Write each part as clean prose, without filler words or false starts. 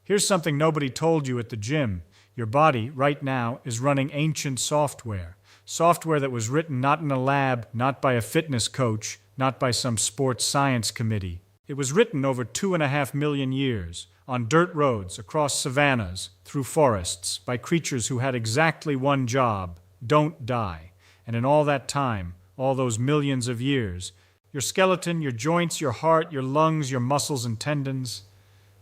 Here's something nobody told you at the gym. Your body, right now, is running ancient software. Software that was written not in a lab, not by a fitness coach, not by some sports science committee. It was written over 2.5 million years, on dirt roads, across savannas, through forests, by creatures who had exactly one job: don't die. And in all that time, all those millions of years, your skeleton, your joints, your heart, your lungs, your muscles and tendons,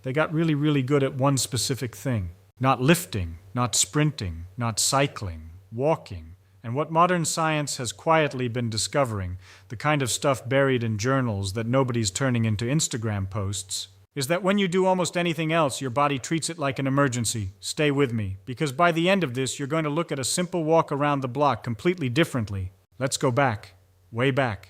they got really, really good at one specific thing. Not lifting, not sprinting, not cycling, walking. And what modern science has quietly been discovering, the kind of stuff buried in journals that nobody's turning into Instagram posts, is that when you do almost anything else, your body treats it like an emergency. Stay with me, because by the end of this, you're going to look at a simple walk around the block completely differently. Let's go back, way back.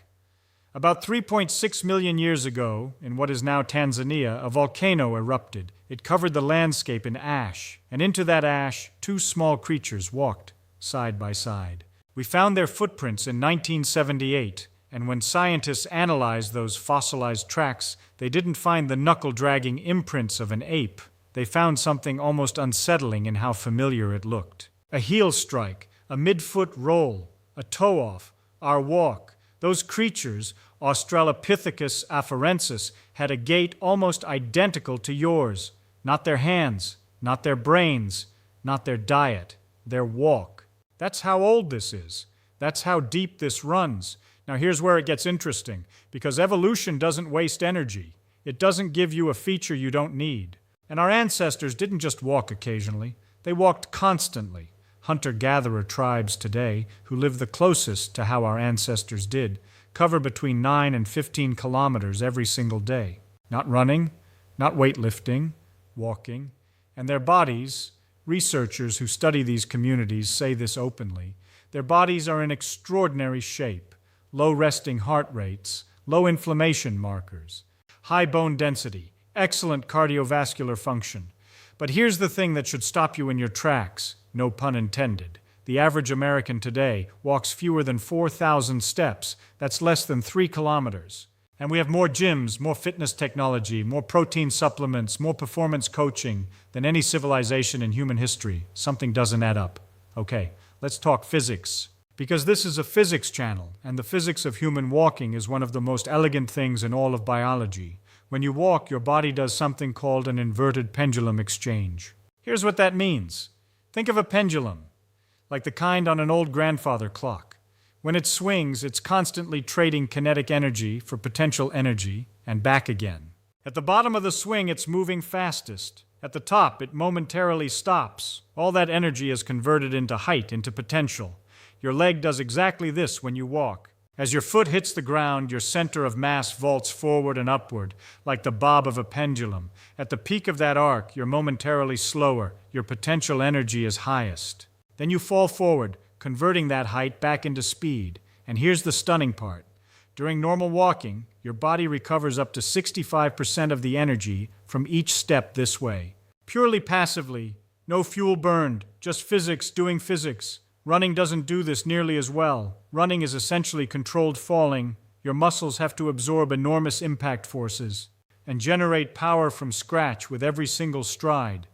About 3.6 million years ago, in what is now Tanzania, a volcano erupted. It covered the landscape in ash, and into that ash, two small creatures walked, side by side. We found their footprints in 1978, and when scientists analyzed those fossilized tracks, they didn't find the knuckle-dragging imprints of an ape. They found something almost unsettling in how familiar it looked. A heel strike, a mid-foot roll, a toe-off, our walk. Those creatures, Australopithecus afarensis, had a gait almost identical to yours. Not their hands, not their brains, not their diet, their walk. That's how old this is. That's how deep this runs. Now here's where it gets interesting, because evolution doesn't waste energy. It doesn't give you a feature you don't need. And our ancestors didn't just walk occasionally. They walked constantly. Hunter-gatherer tribes today, who live the closest to how our ancestors did, cover between 9 and 15 kilometers every single day. Not running, not weightlifting, walking. And their bodies, researchers who study these communities say this openly, their bodies are in extraordinary shape. Low resting heart rates, low inflammation markers, high bone density, excellent cardiovascular function. But here's the thing that should stop you in your tracks, no pun intended. The average American today walks fewer than 4,000 steps. That's less than 3 kilometers. And we have more gyms, more fitness technology, more protein supplements, more performance coaching than any civilization in human history. Something doesn't add up. Okay, let's talk physics. Because this is a physics channel, and the physics of human walking is one of the most elegant things in all of biology. When you walk, your body does something called an inverted pendulum exchange. Here's what that means. Think of a pendulum, like the kind on an old grandfather clock. When it swings, it's constantly trading kinetic energy for potential energy, and back again. At the bottom of the swing, it's moving fastest. At the top, it momentarily stops. All that energy is converted into height, into potential. Your leg does exactly this when you walk. As your foot hits the ground, your center of mass vaults forward and upward, like the bob of a pendulum. At the peak of that arc, you're momentarily slower. Your potential energy is highest. Then you fall forward, converting that height back into speed. And here's the stunning part. During normal walking, your body recovers up to 65% of the energy from each step this way. Purely passively, no fuel burned, just physics doing physics. Running doesn't do this nearly as well. Running is essentially controlled falling. Your muscles have to absorb enormous impact forces and generate power from scratch with every single stride.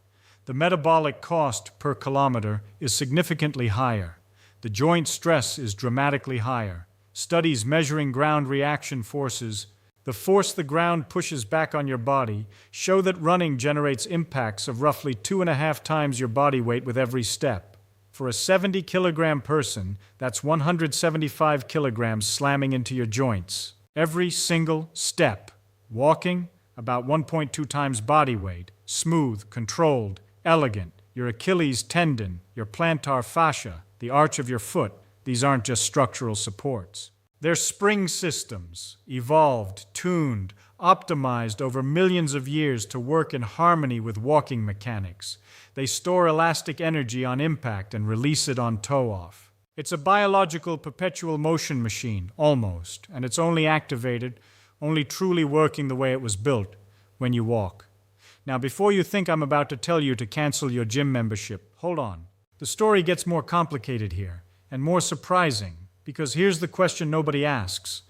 The metabolic cost per kilometer is significantly higher. The joint stress is dramatically higher. Studies measuring ground reaction forces, the force the ground pushes back on your body, show that running generates impacts of roughly 2.5 times your body weight with every step. For a 70-kilogram person, that's 175 kilograms slamming into your joints. Every single step. Walking, about 1.2 times body weight. Smooth, controlled, elegant. Your Achilles tendon, your plantar fascia, the arch of your foot. These aren't just structural supports. They're spring systems, evolved, tuned, optimized over millions of years to work in harmony with walking mechanics. They store elastic energy on impact and release it on toe-off. It's a biological perpetual motion machine, almost, and it's only activated, only truly working the way it was built, when you walk. Now, before you think I'm about to tell you to cancel your gym membership, hold on. The story gets more complicated here, and more surprising, because here's the question nobody asks.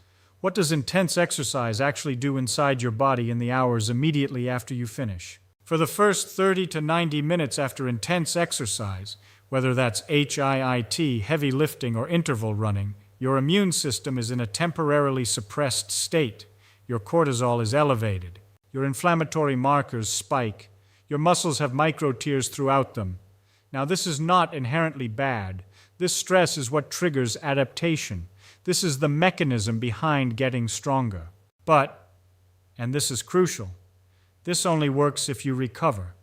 What does intense exercise actually do inside your body in the hours immediately after you finish? For the first 30 to 90 minutes after intense exercise, whether that's HIIT, heavy lifting, or interval running, your immune system is in a temporarily suppressed state. Your cortisol is elevated. Your inflammatory markers spike. Your muscles have microtears throughout them. Now, this is not inherently bad. This stress is what triggers adaptation. This is the mechanism behind getting stronger. But, and this is crucial, this only works if you recover.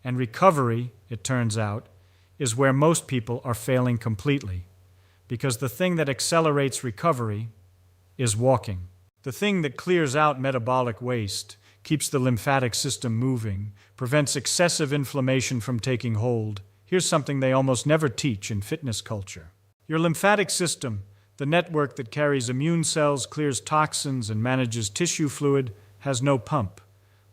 And recovery, it turns out, is where most people are failing completely. Because the thing that accelerates recovery is walking. The thing that clears out metabolic waste, keeps the lymphatic system moving, prevents excessive inflammation from taking hold. Here's something they almost never teach in fitness culture. Your lymphatic system, the network that carries immune cells, clears toxins, and manages tissue fluid, has no pump.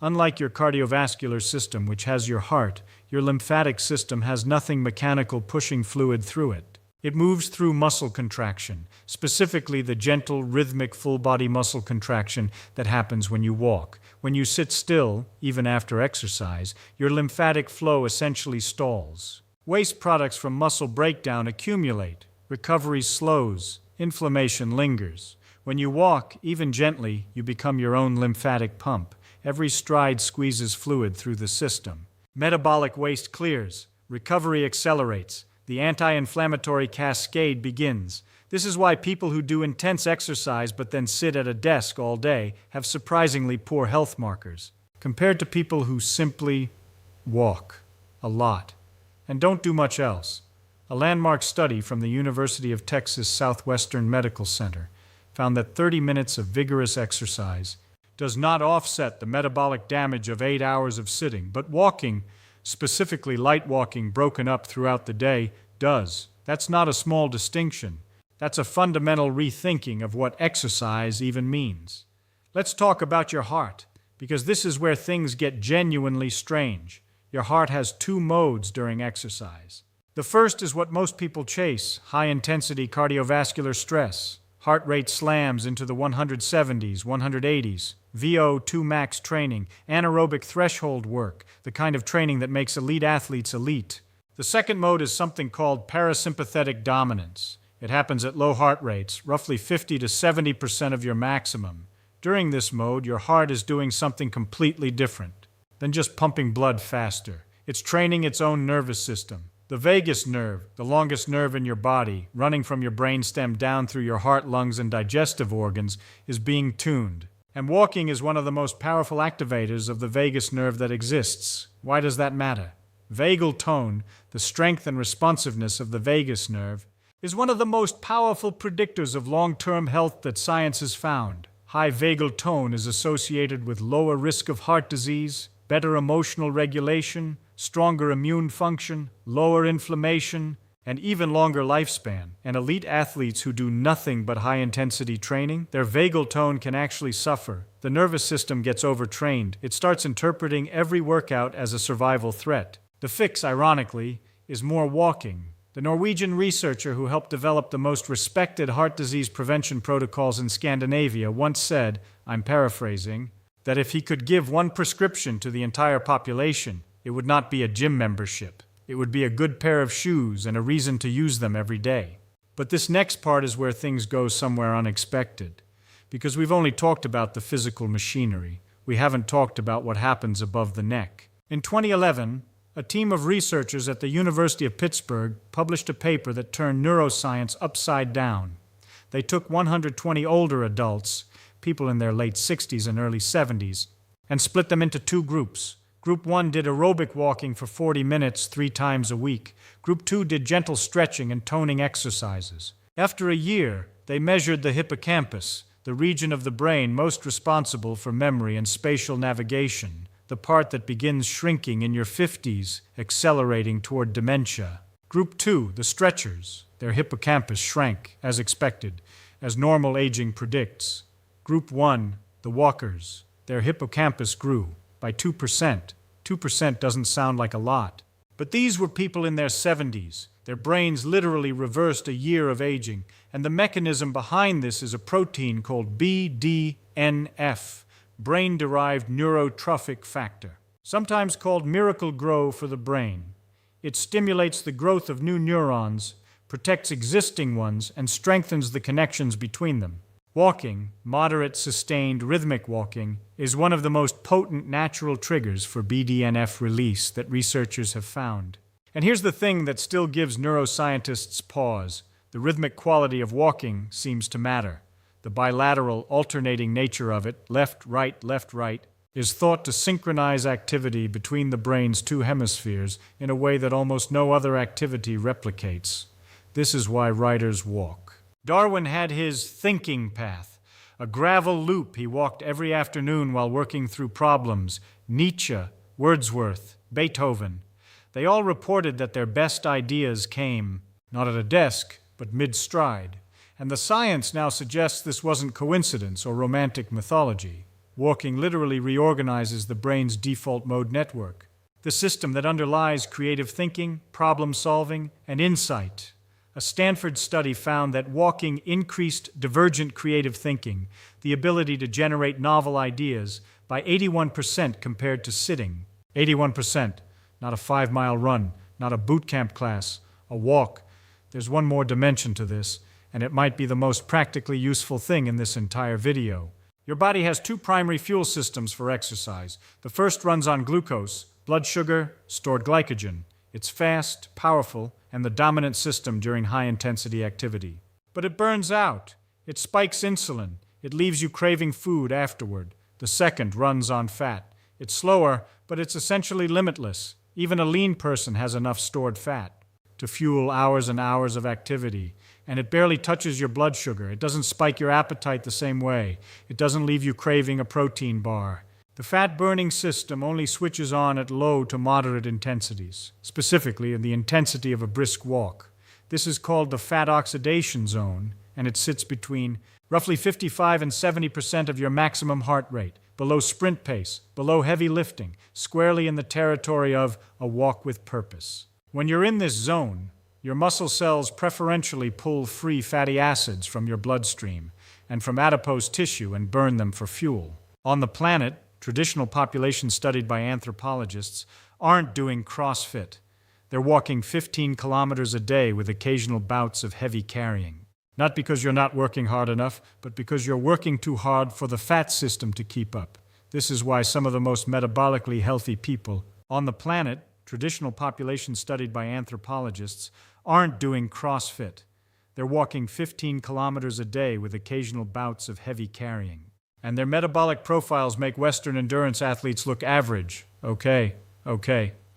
Unlike your cardiovascular system, which has your heart, your lymphatic system has nothing mechanical pushing fluid through it. It moves through muscle contraction, specifically the gentle, rhythmic, full-body muscle contraction that happens when you walk. When you sit still, even after exercise, your lymphatic flow essentially stalls. Waste products from muscle breakdown accumulate. Recovery slows. Inflammation lingers. When you walk, even gently, you become your own lymphatic pump. Every stride squeezes fluid through the system. Metabolic waste clears. Recovery accelerates. The anti-inflammatory cascade begins. This is why people who do intense exercise but then sit at a desk all day have surprisingly poor health markers, compared to people who simply walk a lot and don't do much else. A landmark study from the University of Texas Southwestern Medical Center found that 30 minutes of vigorous exercise does not offset the metabolic damage of 8 hours of sitting, but walking, specifically light walking broken up throughout the day, does. That's not a small distinction. That's a fundamental rethinking of what exercise even means. Let's talk about your heart, because this is where things get genuinely strange. Your heart has two modes during exercise. The first is what most people chase, high-intensity cardiovascular stress. Heart rate slams into the 170s, 180s. VO2 max training, anaerobic threshold work, the kind of training that makes elite athletes elite. The second mode is something called parasympathetic dominance. It happens at low heart rates, roughly 50 to 70% of your maximum. During this mode, your heart is doing something completely different than just pumping blood faster. It's training its own nervous system. The vagus nerve, the longest nerve in your body, running from your brainstem down through your heart, lungs, and digestive organs, is being tuned. And walking is one of the most powerful activators of the vagus nerve that exists. Why does that matter? Vagal tone, the strength and responsiveness of the vagus nerve, is one of the most powerful predictors of long-term health that science has found. High vagal tone is associated with lower risk of heart disease, better emotional regulation, stronger immune function, lower inflammation, and even longer lifespan. And elite athletes who do nothing but high-intensity training, their vagal tone can actually suffer. The nervous system gets overtrained. It starts interpreting every workout as a survival threat. The fix, ironically, is more walking. The Norwegian researcher who helped develop the most respected heart disease prevention protocols in Scandinavia once said, I'm paraphrasing, that if he could give one prescription to the entire population, it would not be a gym membership. It would be a good pair of shoes and a reason to use them every day. But this next part is where things go somewhere unexpected, because we've only talked about the physical machinery. We haven't talked about what happens above the neck. In 2011, a team of researchers at the University of Pittsburgh published a paper that turned neuroscience upside down. They took 120 older adults, people in their late 60s and early 70s, and split them into two groups. Group 1 did aerobic walking for 40 minutes 3 times a week. Group 2 did gentle stretching and toning exercises. After a year, they measured the hippocampus, the region of the brain most responsible for memory and spatial navigation, the part that begins shrinking in your 50s, accelerating toward dementia. Group 2, the stretchers, their hippocampus shrank, as expected, as normal aging predicts. Group 1, the walkers, their hippocampus grew by 2%. 2% doesn't sound like a lot. But these were people in their 70s. Their brains literally reversed a year of aging, and the mechanism behind this is a protein called BDNF, brain-derived neurotrophic factor. sometimes called miracle grow for the brain. It stimulates the growth of new neurons, protects existing ones, and strengthens the connections between them. Walking, moderate, sustained, rhythmic walking, is one of the most potent natural triggers for BDNF release that researchers have found. And here's the thing that still gives neuroscientists pause. The rhythmic quality of walking seems to matter. The bilateral, alternating nature of it, left, right, is thought to synchronize activity between the brain's two hemispheres in a way that almost no other activity replicates. This is why writers walk. Darwin had his thinking path, a gravel loop he walked every afternoon while working through problems. Nietzsche, Wordsworth, Beethoven. They all reported that their best ideas came, not at a desk, but mid-stride. And the science now suggests this wasn't coincidence or romantic mythology. Walking literally reorganizes the brain's default mode network, the system that underlies creative thinking, problem-solving, and insight. A Stanford study found that walking increased divergent creative thinking, the ability to generate novel ideas, by 81% compared to sitting. 81%. Not a 5-mile run, not a boot camp class, a walk. There's one more dimension to this, and it might be the most practically useful thing in this entire video. Your body has two primary fuel systems for exercise. The first runs on glucose, blood sugar, stored glycogen. It's fast, powerful, and the dominant system during high-intensity activity. But it burns out. It spikes insulin. It leaves you craving food afterward. The second runs on fat. It's slower, but it's essentially limitless. Even a lean person has enough stored fat to fuel hours and hours of activity. And it barely touches your blood sugar. It doesn't spike your appetite the same way. It doesn't leave you craving a protein bar. The fat-burning system only switches on at low to moderate intensities, specifically in the intensity of a brisk walk. This is called the fat oxidation zone, and it sits between roughly 55 and 70% of your maximum heart rate, below sprint pace, below heavy lifting, squarely in the territory of a walk with purpose. When you're in this zone, your muscle cells preferentially pull free fatty acids from your bloodstream and from adipose tissue and burn them for fuel. On the planet, traditional populations studied by anthropologists aren't doing CrossFit. They're walking 15 kilometers a day with occasional bouts of heavy carrying. Not because you're not working hard enough, but because you're working too hard for the fat system to keep up. This is why some of the most metabolically healthy people on the planet, traditional populations studied by anthropologists, aren't doing CrossFit. They're walking 15 kilometers a day with occasional bouts of heavy carrying. And their metabolic profiles make Western endurance athletes look average. Okay,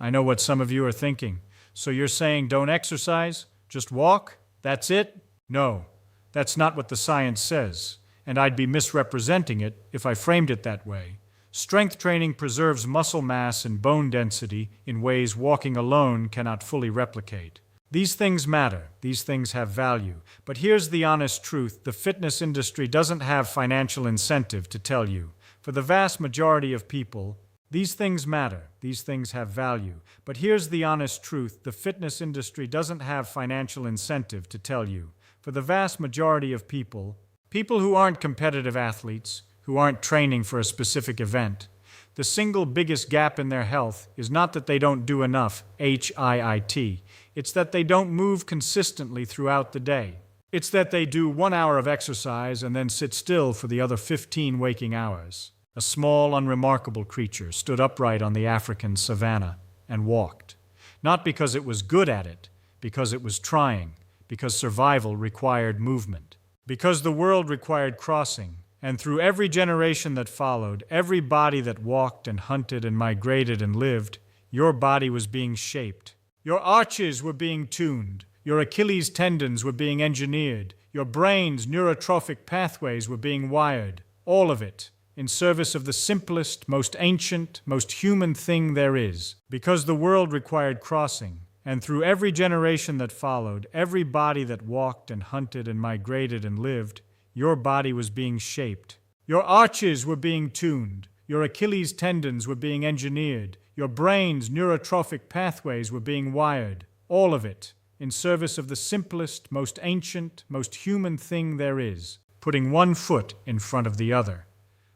I know what some of you are thinking. So you're saying don't exercise? Just walk? That's it? No, that's not what the science says. And I'd be misrepresenting it if I framed it that way. Strength training preserves muscle mass and bone density in ways walking alone cannot fully replicate. These things matter. These things have value. But here's the honest truth. The fitness industry doesn't have financial incentive to tell you. For the vast majority of people, these things matter. These things have value. But here's the honest truth. The fitness industry doesn't have financial incentive to tell you. For the vast majority of people who aren't competitive athletes, who aren't training for a specific event, the single biggest gap in their health is not that they don't do enough, HIIT. It's that they don't move consistently throughout the day. It's that they do 1 hour of exercise and then sit still for the other 15 waking hours. A small, unremarkable creature stood upright on the African savanna and walked. Not because it was good at it, because it was trying, because survival required movement, because the world required crossing. And through every generation that followed, every body that walked and hunted and migrated and lived, your body was being shaped. Your arches were being tuned. Your Achilles tendons were being engineered. Your brain's neurotrophic pathways were being wired. All of it, in service of the simplest, most ancient, most human thing there is. Because the world required crossing. And through every generation that followed, every body that walked and hunted and migrated and lived, your body was being shaped. Your arches were being tuned. Your Achilles tendons were being engineered. Your brain's neurotrophic pathways were being wired. All of it, in service of the simplest, most ancient, most human thing there is, putting one foot in front of the other.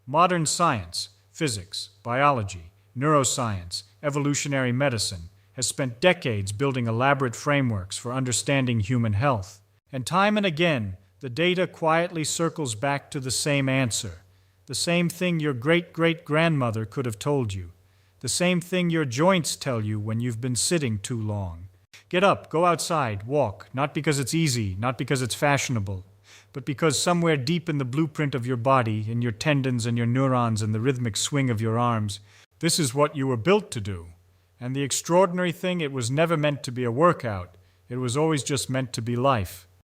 Modern science, physics, biology, neuroscience, evolutionary medicine, has spent decades building elaborate frameworks for understanding human health. And time and again, the data quietly circles back to the same answer, the same thing your great-great-grandmother could have told you, the same thing your joints tell you when you've been sitting too long. Get up, go outside, walk, not because it's easy, not because it's fashionable, but because somewhere deep in the blueprint of your body, in your tendons and your neurons and the rhythmic swing of your arms, this is what you were built to do. And the extraordinary thing, it was never meant to be a workout. It was always just meant to be life.